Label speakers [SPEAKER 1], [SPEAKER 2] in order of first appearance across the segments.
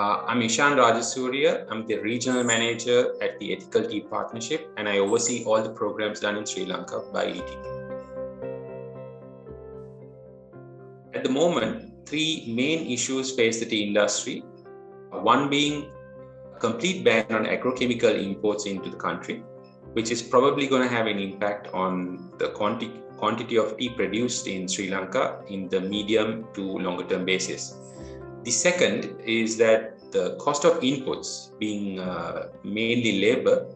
[SPEAKER 1] I'm Ishan Rajasurya. I'm the regional manager at the Ethical Tea Partnership, and I oversee all the programs done in Sri Lanka by ETP. At the moment, three main issues face the tea industry. One being a complete ban on agrochemical imports into the country, which is probably going to have an impact on the quantity of tea produced in Sri Lanka in the medium to longer term basis. The second is that the cost of inputs, being mainly labor,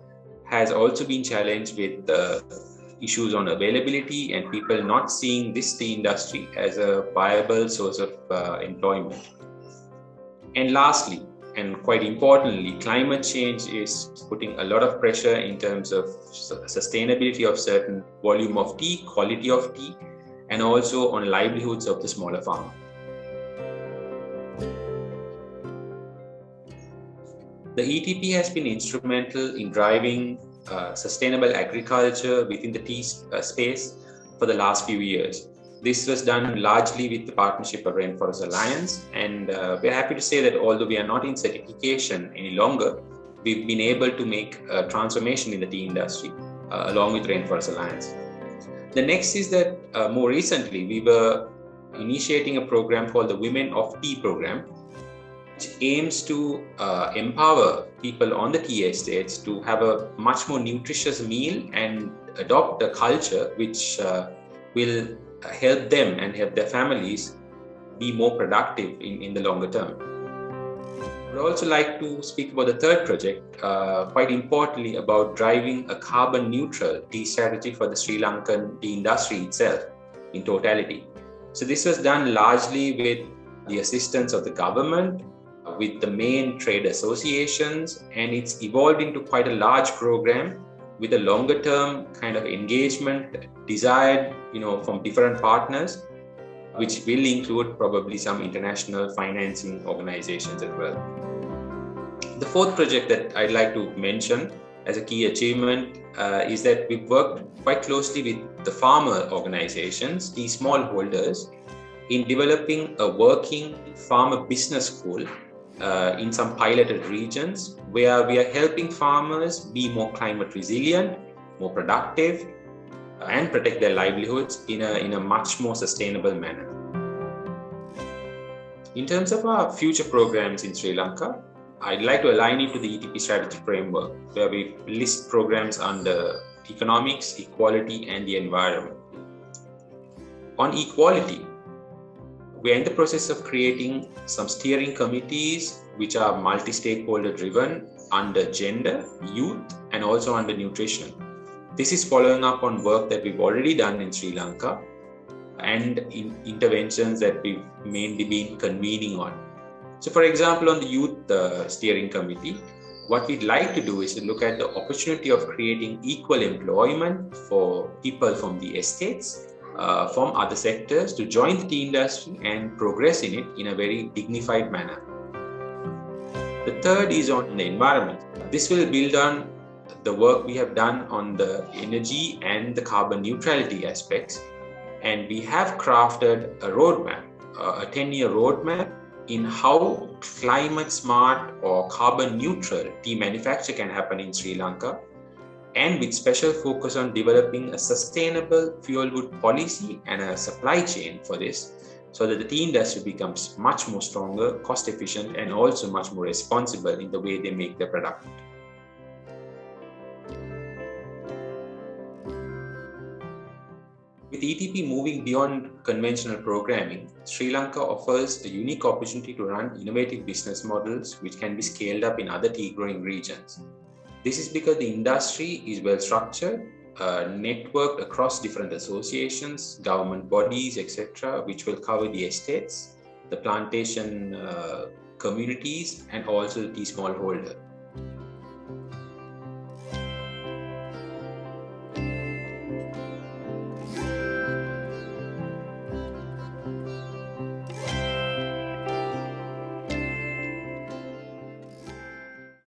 [SPEAKER 1] has also been challenged with issues on availability and people not seeing this tea industry as a viable source of employment. And lastly, and quite importantly, climate change is putting a lot of pressure in terms of sustainability of certain volume of tea, quality of tea, and also on livelihoods of the smaller farmer. The ETP has been instrumental in driving sustainable agriculture within the tea space for the last few years. This was done largely with the partnership of Rainforest Alliance, and we're happy to say that although we are not in certification any longer, we've been able to make a transformation in the tea industry along with Rainforest Alliance. The next is that more recently we were initiating a program called the Women of Tea program, which aims to empower people on the tea estates to have a much more nutritious meal and adopt a culture which will help them and help their families be more productive in the longer term. I would also like to speak about the third project, quite importantly about driving a carbon neutral tea strategy for the Sri Lankan tea industry itself in totality. So this was done largely with the assistance of the government, with the main trade associations, and it's evolved into quite a large program with a longer term kind of engagement desired, from different partners, which will include probably some international financing organizations as well. The fourth project that I'd like to mention as a key achievement is that we've worked quite closely with the farmer organizations, the smallholders, in developing a working farmer business school in some piloted regions where we are helping farmers be more climate resilient, more productive, and protect their livelihoods in a much more sustainable manner. In terms of our future programs in Sri Lanka, I'd like to align it to the ETP strategy framework, where we list programs under economics, equality, and the environment. On equality, we're in the process of creating some steering committees which are multi-stakeholder driven under gender, youth, and also under nutrition. This is following up on work that we've already done in Sri Lanka and in interventions that we've mainly been convening on. So for example, on the youth steering committee, what we'd like to do is to look at the opportunity of creating equal employment for people from the estates, from other sectors to join the tea industry and progress in it in a very dignified manner. The third is on the environment. This will build on the work we have done on the energy and the carbon neutrality aspects. And we have crafted a roadmap, a 10-year roadmap in how climate smart or carbon neutral tea manufacture can happen in Sri Lanka, and with special focus on developing a sustainable fuel wood policy and a supply chain for this, so that the tea industry becomes much more stronger, cost efficient, and also much more responsible in the way they make their product. With ETP moving beyond conventional programming, Sri Lanka offers a unique opportunity to run innovative business models which can be scaled up in other tea growing regions. This is because the industry is well structured, networked across different associations, government bodies, etc., which will cover the estates, the plantation communities, and also the tea smallholder.